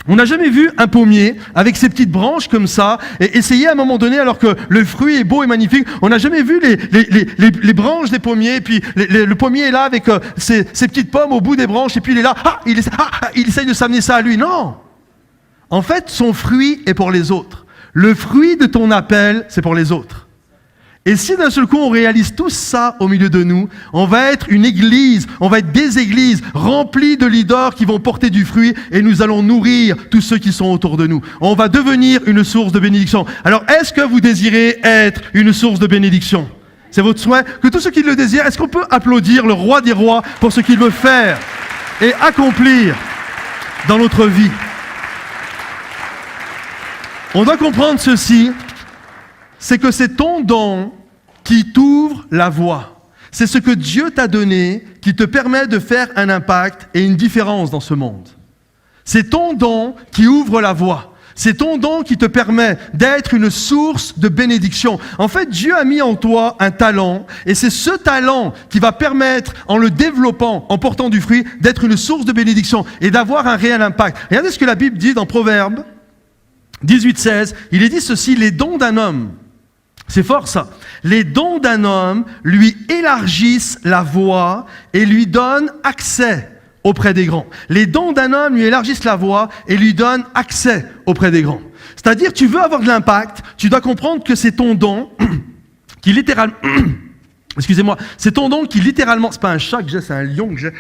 un pommier avec ses petites branches comme ça et essayer à un moment donné, alors que le fruit est beau et magnifique, on n'a jamais vu les branches des pommiers, puis le pommier est là avec ses petites pommes au bout des branches, et puis il est là, il essaye de s'amener ça à lui. Non! En fait, son fruit est pour les autres. Le fruit de ton appel, c'est pour les autres. Et si d'un seul coup on réalise tout ça au milieu de nous, on va être une église, on va être des églises remplies de leaders qui vont porter du fruit, et nous allons nourrir tous ceux qui sont autour de nous. On va devenir une source de bénédiction. Alors, est-ce que vous désirez être une source de bénédiction? C'est votre souhait? Que tous ceux qui le désirent, est-ce qu'on peut applaudir le roi des rois pour ce qu'il veut faire et accomplir dans notre vie? On doit comprendre ceci. C'est que c'est ton don qui t'ouvre la voie. C'est ce que Dieu t'a donné qui te permet de faire un impact et une différence dans ce monde. C'est ton don qui ouvre la voie. C'est ton don qui te permet d'être une source de bénédiction. En fait, Dieu a mis en toi un talent, et c'est ce talent qui va permettre, en le développant, en portant du fruit, d'être une source de bénédiction et d'avoir un réel impact. Regardez ce que la Bible dit dans Proverbes 18:16. Il est dit ceci: les dons d'un homme, c'est fort ça. Les dons d'un homme lui élargissent la voie et lui donnent accès auprès des grands. Les dons d'un homme lui élargissent la voie et lui donnent accès auprès des grands. C'est-à-dire, tu veux avoir de l'impact, tu dois comprendre que c'est ton don qui littéralement... Excusez-moi. C'est ton don qui littéralement... C'est pas un chat que j'ai, c'est un lion que j'ai...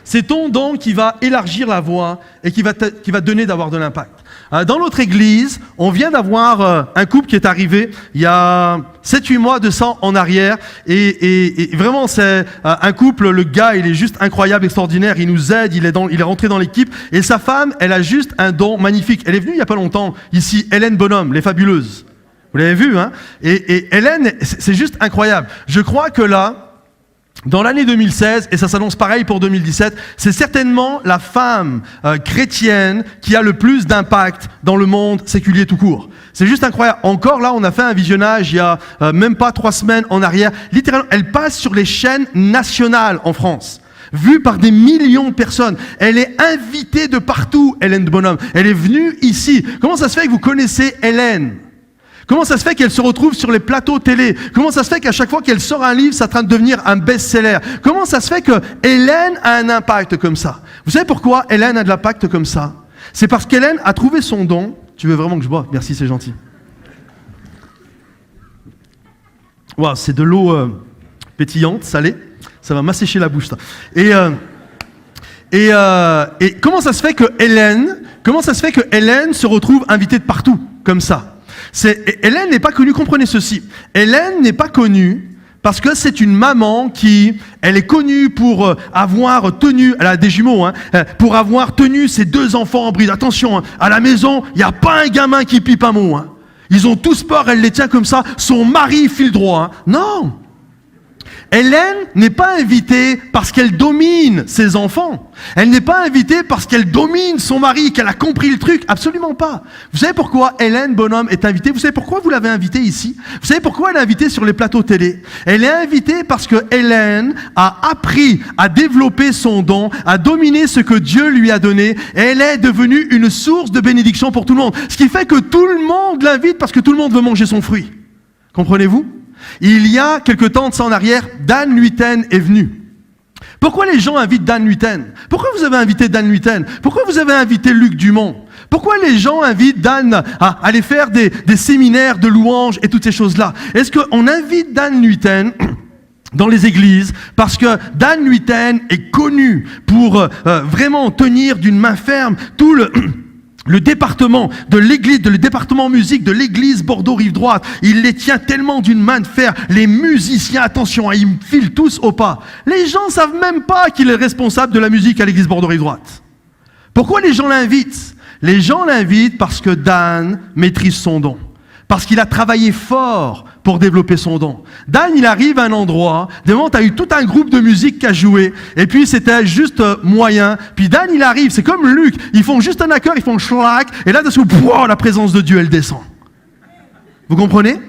C'est ton don qui va élargir la voie et qui va te donner d'avoir de l'impact. Dans notre église, on vient d'avoir un couple qui est arrivé il y a 7-8 mois de ça en arrière, et vraiment c'est un couple, le gars il est juste incroyable, extraordinaire, il nous aide, il est rentré dans l'équipe, et sa femme, elle a juste un don magnifique. Elle est venue il y a pas longtemps ici, Hélène Bonhomme, les Fabuleuses. Vous l'avez vu, hein? Et Hélène, c'est juste incroyable. Je crois que là, dans l'année 2016, et ça s'annonce pareil pour 2017, c'est certainement la femme chrétienne qui a le plus d'impact dans le monde séculier tout court. C'est juste incroyable. Encore là, on a fait un visionnage il y a même pas 3 semaines en arrière. Littéralement, elle passe sur les chaînes nationales en France, vue par des millions de personnes. Elle est invitée de partout, Hélène Bonhomme. Elle est venue ici. Comment ça se fait que vous connaissez Hélène ? Comment ça se fait qu'elle se retrouve sur les plateaux télé? Comment ça se fait qu'à chaque fois qu'elle sort un livre, ça est en train de devenir un best-seller? Comment ça se fait que Hélène a un impact comme ça? Vous savez pourquoi Hélène a de l'impact comme ça? C'est parce qu'Hélène a trouvé son don. Tu veux vraiment que je boive? Merci, c'est gentil. Waouh, c'est de l'eau pétillante, salée. Ça va m'assécher la bouche, ça. Et comment ça se fait que Hélène, comment ça se fait que Hélène se retrouve invitée de partout, comme ça? Hélène n'est pas connue, comprenez ceci. Hélène n'est pas connue parce que c'est une maman elle est connue pour avoir tenu, elle a des jumeaux, pour avoir tenu ses 2 enfants en bride. Attention, à la maison, il n'y a pas un gamin qui pipe un mot. Ils ont tous peur, elle les tient comme ça, son mari file droit. Non! Hélène n'est pas invitée parce qu'elle domine ses enfants. Elle n'est pas invitée parce qu'elle domine son mari, qu'elle a compris le truc. Absolument pas. Vous savez pourquoi Hélène Bonhomme est invitée? Vous savez pourquoi vous l'avez invitée ici? Vous savez pourquoi elle est invitée sur les plateaux télé? Elle est invitée parce que Hélène a appris à développer son don, à dominer ce que Dieu lui a donné. Et elle est devenue une source de bénédiction pour tout le monde. Ce qui fait que tout le monde l'invite parce que tout le monde veut manger son fruit. Comprenez-vous? Il y a quelque temps de ça en arrière, Dan Luyten est venu. Pourquoi les gens invitent Dan Luyten? Pourquoi vous avez invité Dan Luyten? Pourquoi vous avez invité Luc Dumont? Pourquoi les gens invitent Dan à aller faire des séminaires de louanges et toutes ces choses-là? Est-ce qu'on invite Dan Luyten dans les églises parce que Dan Luyten est connu pour vraiment tenir d'une main ferme tout le département de l'église, le département musique de l'église Bordeaux-Rive-Droite, il les tient tellement d'une main de fer. Les musiciens, attention, ils filent tous au pas. Les gens ne savent même pas qu'il est responsable de la musique à l'église Bordeaux-Rive-Droite. Pourquoi les gens l'invitent? Les gens l'invitent parce que Dan maîtrise son don. Parce qu'il a travaillé fort pour développer son don. Dan, il arrive à un endroit, de moment, tu as eu tout un groupe de musique qui a joué, et puis c'était juste moyen. Puis Dan, il arrive, c'est comme Luc, ils font juste un accord, ils font schlac, et là, dessous, la présence de Dieu, elle descend. Vous comprenez?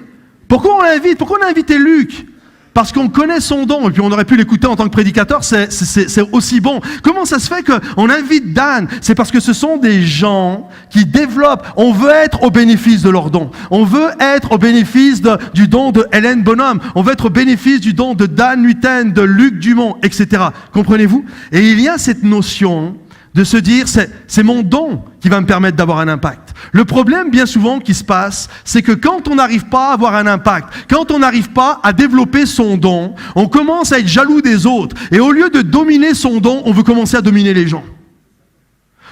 Pourquoi on l'invite? Pourquoi on a invité Luc? Parce qu'on connaît son don, et puis on aurait pu l'écouter en tant que prédicateur, c'est aussi bon. Comment ça se fait qu'on invite Dan? C'est parce que ce sont des gens qui développent, on veut être au bénéfice de leur don. On veut être au bénéfice du don de Hélène Bonhomme. On veut être au bénéfice du don de Dan Luyten, de Luc Dumont, etc. Comprenez-vous? Et il y a cette notion de se dire, c'est mon don qui va me permettre d'avoir un impact. Le problème, bien souvent, qui se passe, c'est que quand on n'arrive pas à avoir un impact, quand on n'arrive pas à développer son don, on commence à être jaloux des autres. Et au lieu de dominer son don, on veut commencer à dominer les gens.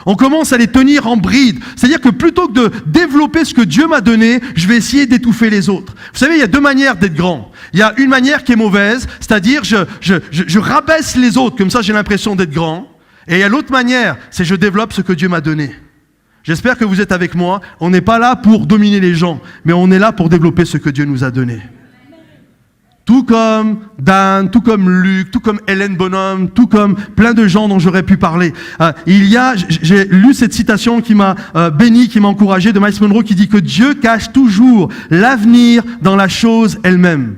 On commence à les tenir en bride. C'est-à-dire que plutôt que de développer ce que Dieu m'a donné, je vais essayer d'étouffer les autres. Vous savez, il y a 2 manières d'être grand. Il y a une manière qui est mauvaise, c'est-à-dire je rabaisse les autres, comme ça j'ai l'impression d'être grand. Et il y a l'autre manière, c'est je développe ce que Dieu m'a donné. J'espère que vous êtes avec moi. On n'est pas là pour dominer les gens, mais on est là pour développer ce que Dieu nous a donné. Tout comme Dan, tout comme Luc, tout comme Hélène Bonhomme, tout comme plein de gens dont j'aurais pu parler. J'ai lu cette citation qui m'a béni, qui m'a encouragé, de Miles Monroe, qui dit que Dieu cache toujours l'avenir dans la chose elle-même.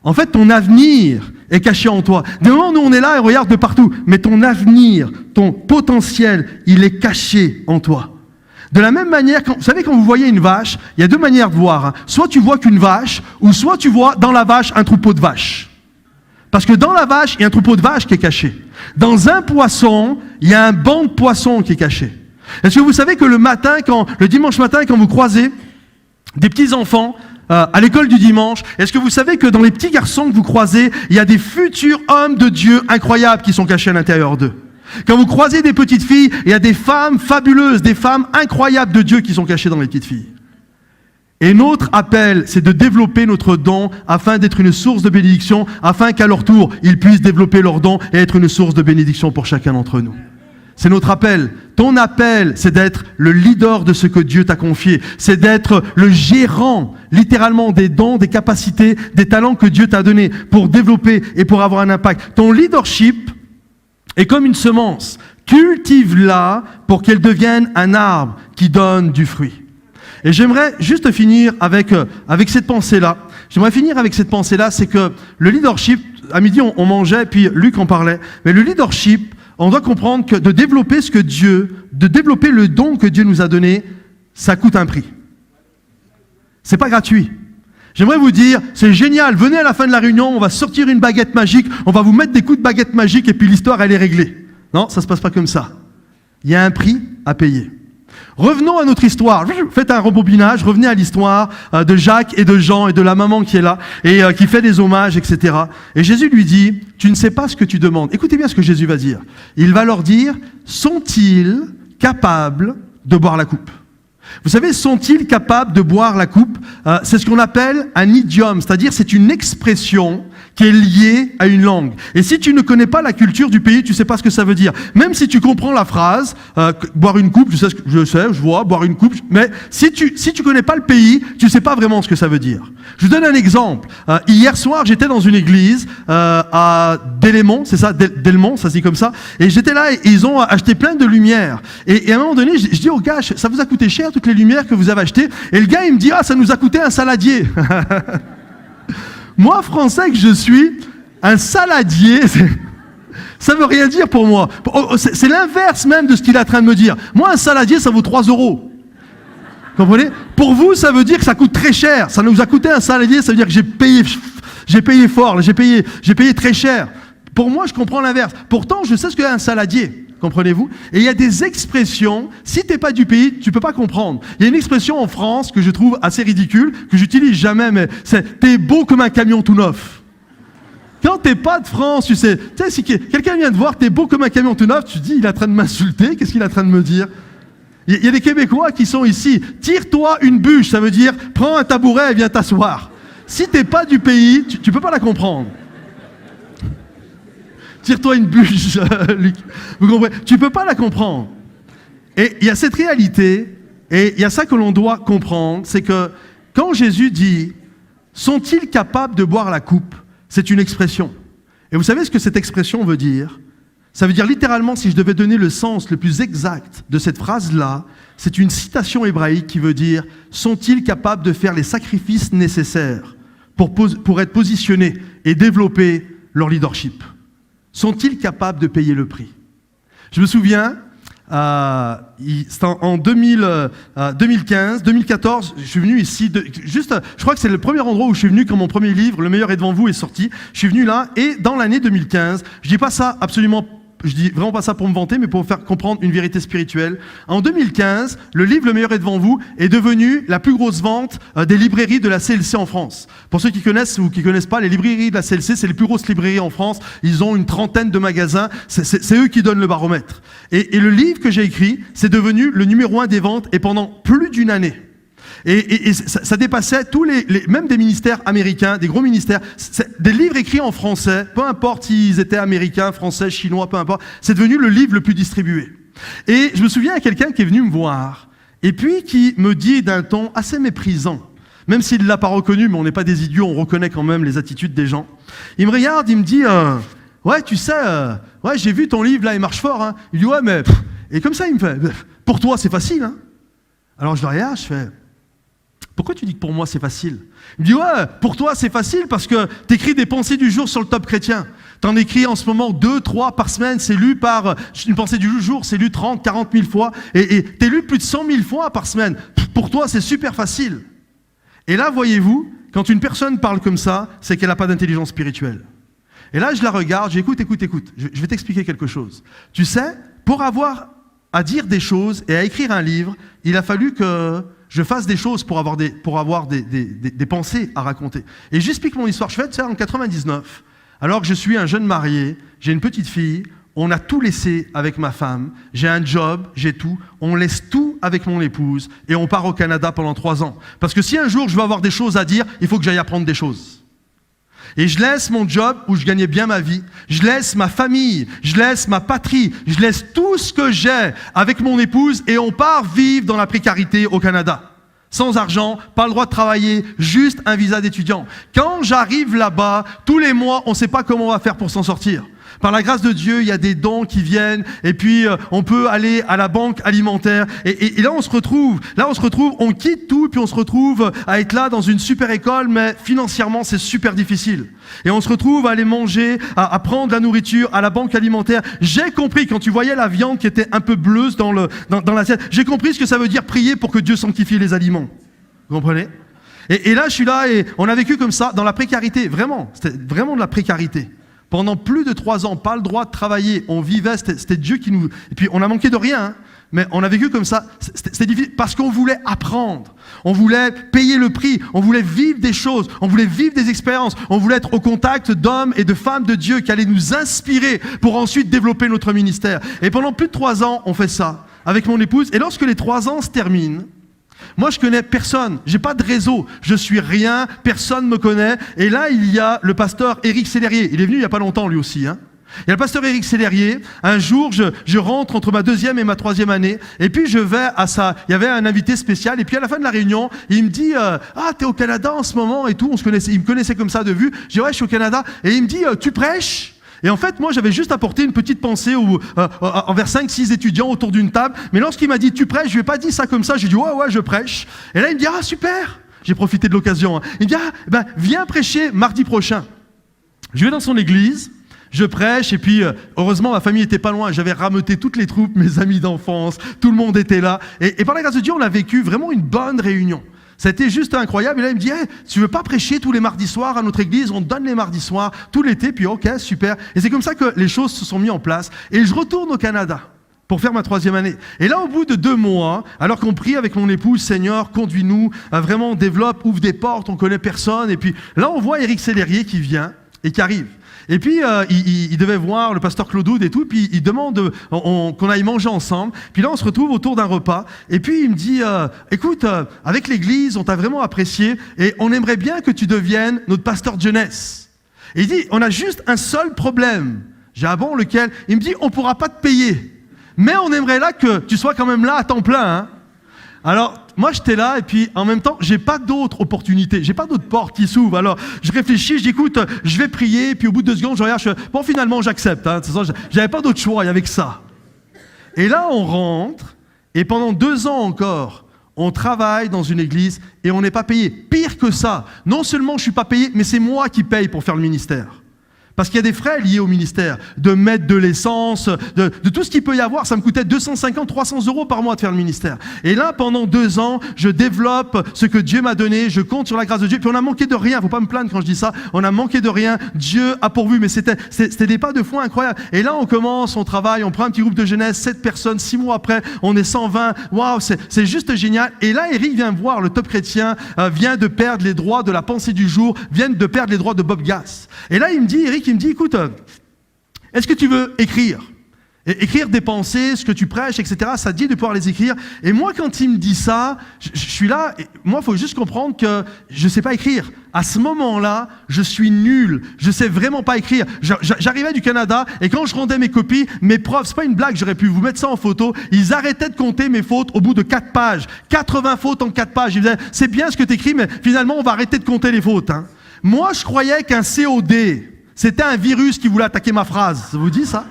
En fait, ton avenir est caché en toi. Des moments où on est là et on regarde de partout, mais ton avenir, ton potentiel, il est caché en toi. De la même manière, vous savez, quand vous voyez une vache, il y a 2 manières de voir. Soit tu vois qu'une vache, ou soit tu vois dans la vache un troupeau de vaches. Parce que dans la vache, il y a un troupeau de vaches qui est caché. Dans un poisson, il y a un banc de poissons qui est caché. Est-ce que vous savez que le dimanche matin, quand vous croisez des petits enfants, à l'école du dimanche, est-ce que vous savez que dans les petits garçons que vous croisez, il y a des futurs hommes de Dieu incroyables qui sont cachés à l'intérieur d'eux? Quand vous croisez des petites filles, il y a des femmes fabuleuses, des femmes incroyables de Dieu qui sont cachées dans les petites filles. Et notre appel, c'est de développer notre don afin d'être une source de bénédiction, afin qu'à leur tour, ils puissent développer leur don et être une source de bénédiction pour chacun d'entre nous. C'est notre appel. Ton appel, c'est d'être le leader de ce que Dieu t'a confié. C'est d'être le gérant, littéralement, des dons, des capacités, des talents que Dieu t'a donnés pour développer et pour avoir un impact. Ton leadership est comme une semence. Cultive-la pour qu'elle devienne un arbre qui donne du fruit. Et j'aimerais juste finir avec cette pensée-là. C'est que le leadership, à midi on mangeait, puis Luc en parlait, mais le leadership, on doit comprendre que de développer le don que Dieu nous a donné, ça coûte un prix. C'est pas gratuit. J'aimerais vous dire, c'est génial, venez à la fin de la réunion, on va sortir une baguette magique, on va vous mettre des coups de baguette magique et puis l'histoire elle est réglée. Non, ça se passe pas comme ça. Il y a un prix à payer. Revenons à notre histoire. Faites un rembobinage, revenez à l'histoire de Jacques et de Jean et de la maman qui est là et qui fait des hommages, etc. Et Jésus lui dit, tu ne sais pas ce que tu demandes. Écoutez bien ce que Jésus va dire. Il va leur dire, sont-ils capables de boire la coupe? Vous savez, sont-ils capables de boire la coupe? C'est ce qu'on appelle un idiome, c'est-à-dire c'est une expression qui est liée à une langue. Et si tu ne connais pas la culture du pays, tu ne sais pas ce que ça veut dire. Même si tu comprends la phrase, boire une coupe, je vois, boire une coupe, mais si tu connais pas le pays, tu ne sais pas vraiment ce que ça veut dire. Je vous donne un exemple. Hier soir, j'étais dans une église à Delémont, c'est ça, Delmont, ça se dit comme ça, et j'étais là et ils ont acheté plein de lumières. Et à un moment donné, je dis au gars, ça vous a coûté cher toutes les lumières que vous avez achetées? Et le gars, il me dit, ça nous a coûté un saladier. Moi, français que je suis, un saladier, ça veut rien dire pour moi. C'est l'inverse même de ce qu'il est en train de me dire. Moi, un saladier, ça vaut 3 €. Comprenez? Pour vous, ça veut dire que ça coûte très cher. Ça nous a coûté un saladier, ça veut dire que j'ai payé fort, j'ai payé très cher. Pour moi, je comprends l'inverse. Pourtant, je sais ce qu'est un saladier. Comprenez-vous? Et il y a des expressions, si tu n'es pas du pays, tu ne peux pas comprendre. Il y a une expression en France que je trouve assez ridicule, que j'utilise jamais, mais c'est « t'es beau comme un camion tout neuf ». Quand tu n'es pas de France, tu sais si quelqu'un vient te voir, t'es beau comme un camion tout neuf, tu te dis, il est en train de m'insulter, qu'est-ce qu'il est en train de me dire? Il y a des Québécois qui sont ici, tire-toi une bûche, ça veut dire, prends un tabouret et viens t'asseoir. Si tu n'es pas du pays, tu ne peux pas la comprendre. Tire-toi une bûche, Luc. Vous comprenez? Tu ne peux pas la comprendre. Et il y a cette réalité, et il y a ça que l'on doit comprendre, c'est que quand Jésus dit « Sont-ils capables de boire la coupe ?» c'est une expression. Et vous savez ce que cette expression veut dire? Ça veut dire littéralement, si je devais donner le sens le plus exact de cette phrase-là, c'est une citation hébraïque qui veut dire « Sont-ils capables de faire les sacrifices nécessaires pour être positionnés et développer leur leadership ?» Sont-ils capables de payer le prix? Je me souviens, c'était en 2015, 2014, je suis venu ici, je crois que c'est le premier endroit où je suis venu quand mon premier livre, Le meilleur est devant vous, est sorti. Je suis venu là, et dans l'année 2015, je dis pas ça absolument, je dis vraiment pas ça pour me vanter, mais pour vous faire comprendre une vérité spirituelle. En 2015, le livre Le meilleur est devant vous est devenu la plus grosse vente des librairies de la CLC en France. Pour ceux qui connaissent ou qui connaissent pas, les librairies de la CLC, c'est les plus grosses librairies en France. Ils ont une trentaine de magasins. C'est eux qui donnent le baromètre. Et le livre que j'ai écrit, c'est devenu le numéro 1 des ventes et pendant plus d'une année. Et ça dépassait même des ministères américains, des gros ministères, des livres écrits en français, peu importe s'ils étaient américains, français, chinois, peu importe, c'est devenu le livre le plus distribué. Et je me souviens, il y a quelqu'un qui est venu me voir, et puis qui me dit d'un ton assez méprisant, même s'il ne l'a pas reconnu, mais on n'est pas des idiots, on reconnaît quand même les attitudes des gens. Il me regarde, il me dit, ouais, tu sais, ouais, j'ai vu ton livre, là, il marche fort, hein. Il dit, ouais, mais, et comme ça, il me fait, pour toi, c'est facile, hein. Alors je le regarde, je fais, pourquoi tu dis que pour moi c'est facile? Il me dit, ouais, pour toi c'est facile parce que tu écris des pensées du jour sur le Top Chrétien. Tu en écris en ce moment 2, 3 par semaine, c'est lu par, une pensée du jour, c'est lu 30, 40 000 fois, et tu es lu plus de 100 000 fois par semaine. Pour toi c'est super facile. Et là, voyez-vous, quand une personne parle comme ça, c'est qu'elle n'a pas d'intelligence spirituelle. Et là, je la regarde, j'écoute, écoute, je vais t'expliquer quelque chose. Tu sais, pour avoir à dire des choses et à écrire un livre, il a fallu que je fasse des choses pour avoir des pensées à raconter. Et j'explique mon histoire. Je fais ça en 99, alors que je suis un jeune marié, j'ai une petite fille, on a tout laissé avec ma femme, j'ai un job, j'ai tout, on laisse tout avec mon épouse et on part au Canada pendant 3 ans. Parce que si un jour je veux avoir des choses à dire, il faut que j'aille apprendre des choses. Et je laisse mon job où je gagnais bien ma vie, je laisse ma famille, je laisse ma patrie, je laisse tout ce que j'ai avec mon épouse et on part vivre dans la précarité au Canada. Sans argent, pas le droit de travailler, juste un visa d'étudiant. Quand j'arrive là-bas, tous les mois, on ne sait pas comment on va faire pour s'en sortir. Par la grâce de Dieu, il y a des dons qui viennent et puis on peut aller à la banque alimentaire et là on se retrouve, on quitte tout puis on se retrouve à être là dans une super école mais financièrement c'est super difficile. Et on se retrouve à aller manger, à prendre la nourriture à la banque alimentaire. J'ai compris quand tu voyais la viande qui était un peu bleuze dans l'assiette, j'ai compris ce que ça veut dire prier pour que Dieu sanctifie les aliments. Vous comprenez? Et là je suis là et on a vécu comme ça dans la précarité, vraiment, c'était vraiment de la précarité. Pendant plus de 3 ans, pas le droit de travailler, on vivait, c'était Dieu qui nous... Et puis on a manqué de rien, hein, mais on a vécu comme ça, c'était difficile, parce qu'on voulait apprendre, on voulait payer le prix, on voulait vivre des choses, on voulait vivre des expériences, on voulait être au contact d'hommes et de femmes de Dieu qui allaient nous inspirer pour ensuite développer notre ministère. Et pendant plus de 3 ans, on fait ça. avec mon épouse. Et lorsque les 3 ans se terminent, moi, je connais personne. J'ai pas de réseau. Je suis rien. Personne me connaît. Et là, il y a le pasteur Éric Sellerier. Il est venu il y a pas longtemps, lui aussi, hein. Il y a le pasteur Éric Sellerier. Un jour, je rentre entre ma 2e et ma 3e année. Et puis, je vais à ça. Il y avait un invité spécial. Et puis, à la fin de la réunion, il me dit, t'es au Canada en ce moment et tout. On se connaissait. Il me connaissait comme ça de vue. Je dis, ouais, je suis au Canada. Et il me dit, tu prêches? Et en fait, moi, j'avais juste apporté une petite pensée envers 5-6 étudiants autour d'une table. Mais lorsqu'il m'a dit, tu prêches, je lui ai pas dit ça comme ça. J'ai dit, ouais, je prêche. Et là, il me dit, super. J'ai profité de l'occasion, hein. Il me dit, viens prêcher mardi prochain. Je vais dans son église. Je prêche et puis heureusement ma famille était pas loin, j'avais rameuté toutes les troupes, mes amis d'enfance, tout le monde était là et par la grâce de Dieu on a vécu vraiment une bonne réunion. Ça a été juste incroyable et là il me dit tu veux pas prêcher tous les mardis soirs à notre église, on te donne les mardis soirs tout l'été puis ok super et c'est comme ça que les choses se sont mises en place et je retourne au Canada pour faire ma 3e année. Et là, au bout de 2 mois, alors qu'on prie avec mon épouse, Seigneur, conduis-nous, vraiment on développe, ouvre des portes, on connaît personne et puis là on voit Éric Sellerier qui vient et qui arrive. Et puis, il devait voir le pasteur Claude Oud et tout, puis il demande qu'on aille manger ensemble. Puis là, on se retrouve autour d'un repas. Et puis, il me dit, écoute, avec l'église, on t'a vraiment apprécié et on aimerait bien que tu deviennes notre pasteur de jeunesse. Et il dit, on a juste un seul problème. J'ai ah bon, lequel? Il me dit, on pourra pas te payer. Mais on aimerait là que tu sois quand même là à temps plein, hein. Alors, moi, j'étais là, et puis, en même temps, j'ai pas d'autres opportunités, j'ai pas d'autres portes qui s'ouvrent. Alors, je réfléchis, je dis, écoute, je vais prier, et puis au bout de 2 secondes, je regarde, bon, finalement, j'accepte, hein. J'avais pas d'autre choix, il y avait que ça. Et là, on rentre, et pendant 2 ans encore, on travaille dans une église, et on n'est pas payé. Pire que ça, non seulement je suis pas payé, mais c'est moi qui paye pour faire le ministère. Parce qu'il y a des frais liés au ministère, de mettre de l'essence, de tout ce qu'il peut y avoir. Ça me coûtait 250, 300 € par mois de faire le ministère. Et là, pendant 2 ans, je développe ce que Dieu m'a donné, je compte sur la grâce de Dieu. Puis on a manqué de rien, faut pas me plaindre quand je dis ça. On a manqué de rien, Dieu a pourvu, mais c'était des pas de foi incroyables. Et là, on commence, on travaille, on prend un petit groupe de jeunesse, 7 personnes, 6 mois après, on est 120. Waouh, c'est juste génial. Et là, Eric vient me voir, le top chrétien, vient de perdre les droits de la pensée du jour, vient de perdre les droits de Bob Gass. Et là, il me dit, Eric, il me dit, écoute, est-ce que tu veux écrire? Écrire des pensées, ce que tu prêches, etc. Ça te dit de pouvoir les écrire. Et moi, quand il me dit ça, je suis là, et moi, il faut juste comprendre que je ne sais pas écrire. À ce moment-là, je suis nul. Je ne sais vraiment pas écrire. J'arrivais du Canada, et quand je rendais mes copies, mes profs, c'est pas une blague, j'aurais pu vous mettre ça en photo, ils arrêtaient de compter mes fautes au bout de 4 pages. 80 fautes en 4 pages. Ils disaient, c'est bien ce que tu écris, mais finalement, on va arrêter de compter les fautes, hein. Moi, je croyais qu'un COD, c'était un virus qui voulait attaquer ma phrase. Ça vous dit ça?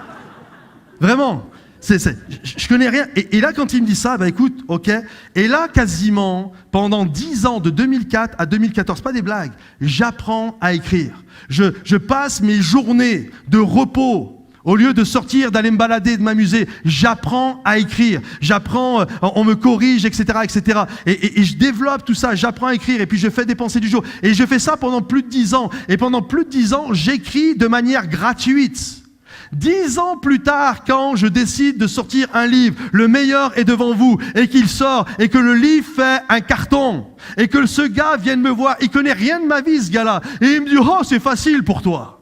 Vraiment. Je connais rien. Et là, quand il me dit ça, écoute, ok. Et là, quasiment, pendant 10 ans, de 2004 à 2014, pas des blagues, j'apprends à écrire. Je passe mes journées de repos. Au lieu de sortir, d'aller me balader, de m'amuser, j'apprends à écrire. J'apprends, on me corrige, etc., etc. Et je développe tout ça, j'apprends à écrire, et puis je fais des pensées du jour. Et je fais ça pendant plus de 10 ans. Et pendant plus de 10 ans, j'écris de manière gratuite. 10 ans plus tard, quand je décide de sortir un livre, le meilleur est devant vous, et qu'il sort, et que le livre fait un carton, et que ce gars vienne me voir, il connaît rien de ma vie, ce gars-là, et il me dit, oh, c'est facile pour toi.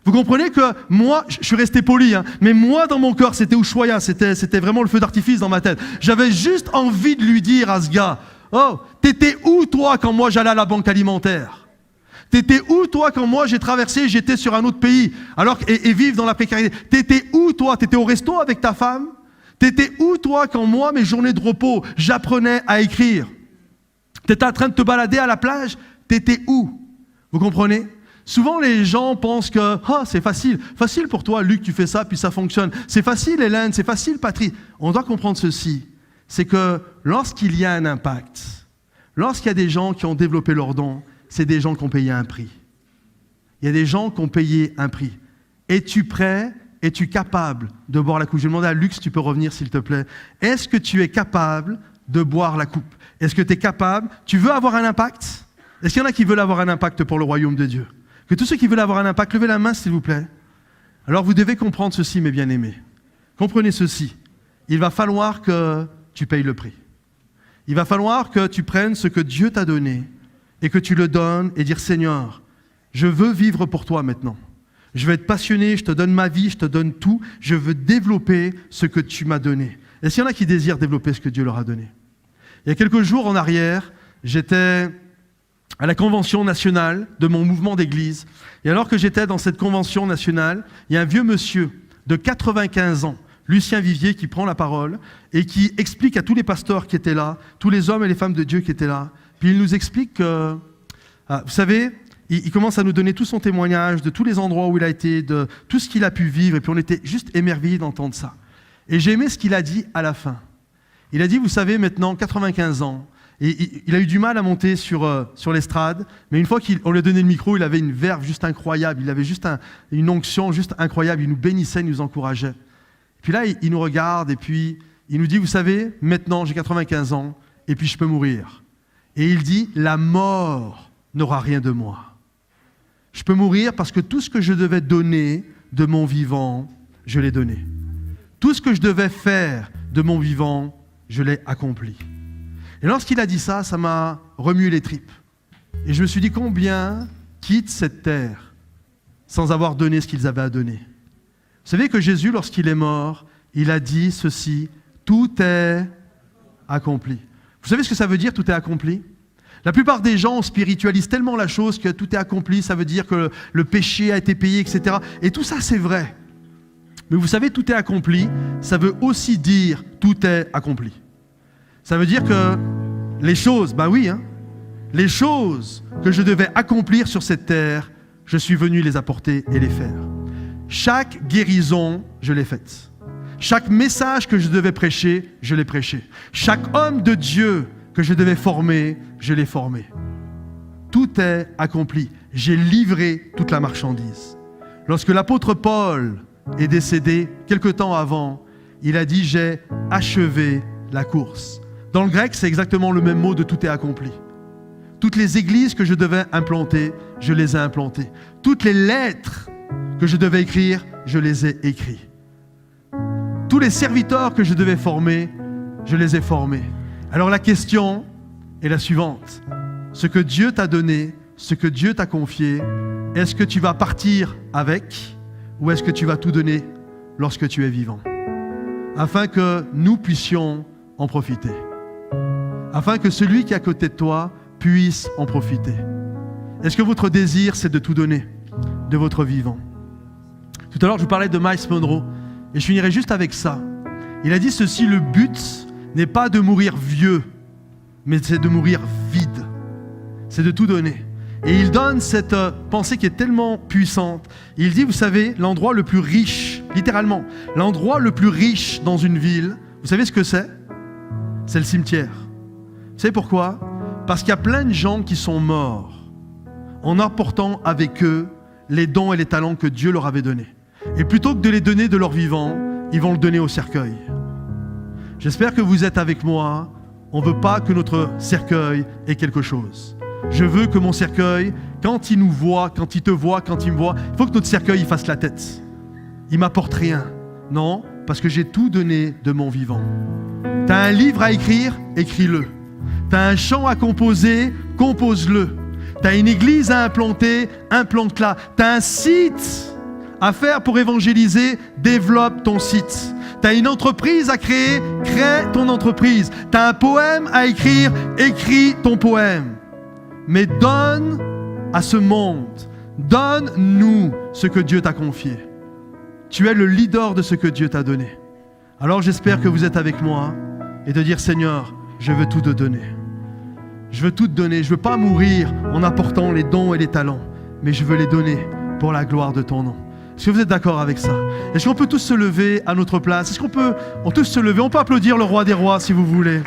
Vous comprenez que moi, je suis resté poli, hein, mais moi, dans mon cœur, c'était Ushuaïa, c'était vraiment le feu d'artifice dans ma tête. J'avais juste envie de lui dire à ce gars, oh, t'étais où toi quand moi j'allais à la banque alimentaire? T'étais où toi quand moi j'ai traversé, j'étais sur un autre pays, et vivre dans la précarité? T'étais où toi? T'étais au resto avec ta femme? T'étais où toi quand moi, mes journées de repos, j'apprenais à écrire? T'étais en train de te balader à la plage? T'étais où? Vous comprenez? Souvent, les gens pensent que c'est facile. Facile pour toi, Luc, tu fais ça, puis ça fonctionne. C'est facile, Hélène, c'est facile, Patrick. On doit comprendre ceci. C'est que lorsqu'il y a un impact, lorsqu'il y a des gens qui ont développé leurs dons, c'est des gens qui ont payé un prix. Il y a des gens qui ont payé un prix. Es-tu prêt? Es-tu capable de boire la coupe? Je vais demander à Luc si tu peux revenir, s'il te plaît. Est-ce que tu es capable de boire la coupe? Est-ce que tu es capable? Tu veux avoir un impact? Est-ce qu'il y en a qui veulent avoir un impact pour le royaume de Dieu? Que tous ceux qui veulent avoir un impact, levez la main s'il vous plaît. Alors vous devez comprendre ceci, mes bien-aimés. Comprenez ceci. Il va falloir que tu payes le prix. Il va falloir que tu prennes ce que Dieu t'a donné et que tu le donnes et dire, Seigneur, je veux vivre pour toi maintenant. Je veux être passionné, je te donne ma vie, je te donne tout. Je veux développer ce que tu m'as donné. Est-ce qu'il y en a qui désirent développer ce que Dieu leur a donné? Il y a quelques jours en arrière, j'étais à la convention nationale de mon mouvement d'église. Et alors que j'étais dans cette convention nationale, il y a un vieux monsieur de 95 ans, Lucien Vivier, qui prend la parole et qui explique à tous les pasteurs qui étaient là, tous les hommes et les femmes de Dieu qui étaient là, puis il nous explique que, vous savez, il commence à nous donner tout son témoignage de tous les endroits où il a été, de tout ce qu'il a pu vivre, et puis on était juste émerveillés d'entendre ça. Et j'ai aimé ce qu'il a dit à la fin. Il a dit, vous savez, maintenant, 95 ans, et il a eu du mal à monter sur l'estrade, mais une fois qu'on lui a donné le micro, il avait une verve juste incroyable, il avait juste une onction juste incroyable, il nous bénissait, il nous encourageait. Puis là, il nous regarde et puis il nous dit, vous savez, maintenant j'ai 95 ans et puis je peux mourir. Et il dit, la mort n'aura rien de moi. Je peux mourir parce que tout ce que je devais donner de mon vivant, je l'ai donné. Tout ce que je devais faire de mon vivant, je l'ai accompli. Et lorsqu'il a dit ça, ça m'a remué les tripes. Et je me suis dit, combien quittent cette terre sans avoir donné ce qu'ils avaient à donner? Vous savez que Jésus, lorsqu'il est mort, il a dit ceci, tout est accompli. Vous savez ce que ça veut dire, tout est accompli? La plupart des gens spiritualisent tellement la chose que tout est accompli, ça veut dire que le péché a été payé, etc. Et tout ça, c'est vrai. Mais vous savez, tout est accompli, ça veut aussi dire tout est accompli. Ça veut dire que les choses, les choses que je devais accomplir sur cette terre, je suis venu les apporter et les faire. Chaque guérison, je l'ai faite. Chaque message que je devais prêcher, je l'ai prêché. Chaque homme de Dieu que je devais former, je l'ai formé. Tout est accompli. J'ai livré toute la marchandise. Lorsque l'apôtre Paul est décédé, quelque temps avant, il a dit « j'ai achevé la course ». Dans le grec, c'est exactement le même mot de « tout est accompli ». Toutes les églises que je devais implanter, je les ai implantées. Toutes les lettres que je devais écrire, je les ai écrits. Tous les serviteurs que je devais former, je les ai formés. Alors la question est la suivante. Ce que Dieu t'a donné, ce que Dieu t'a confié, est-ce que tu vas partir avec ou est-ce que tu vas tout donner lorsque tu es vivant? Afin que nous puissions en profiter. Afin que celui qui est à côté de toi puisse en profiter. Est-ce que votre désir, c'est de tout donner de votre vivant? Tout à l'heure, je vous parlais de Miles Monroe et je finirai juste avec ça. Il a dit ceci, le but n'est pas de mourir vieux, mais c'est de mourir vide. C'est de tout donner. Et il donne cette pensée qui est tellement puissante. Il dit, vous savez, l'endroit le plus riche, littéralement, l'endroit le plus riche dans une ville, vous savez ce que c'est? C'est le cimetière. Vous savez pourquoi? Parce qu'il y a plein de gens qui sont morts en apportant avec eux les dons et les talents que Dieu leur avait donnés. Et plutôt que de les donner de leur vivant, ils vont le donner au cercueil. J'espère que vous êtes avec moi. On ne veut pas que notre cercueil ait quelque chose. Je veux que mon cercueil, quand il nous voit, quand il te voit, quand il me voit, il faut que notre cercueil il fasse la tête. Il ne m'apporte rien. Non, parce que j'ai tout donné de mon vivant. Tu as un livre à écrire, écris-le. Tu as un chant à composer, compose-le. Tu as une église à implanter, implante-la. Tu as un site à faire pour évangéliser, développe ton site. Tu as une entreprise à créer, crée ton entreprise. Tu as un poème à écrire, écris ton poème. Mais donne à ce monde, donne-nous ce que Dieu t'a confié. Tu es le leader de ce que Dieu t'a donné. Alors j'espère que vous êtes avec moi et de dire, Seigneur, je veux tout te donner. Je veux tout te donner. Je ne veux pas mourir en apportant les dons et les talents, mais je veux les donner pour la gloire de ton nom. Est-ce que vous êtes d'accord avec ça? Est-ce qu'on peut tous se lever à notre place? Est-ce qu'on peut tous se lever? On peut applaudir le roi des rois si vous voulez.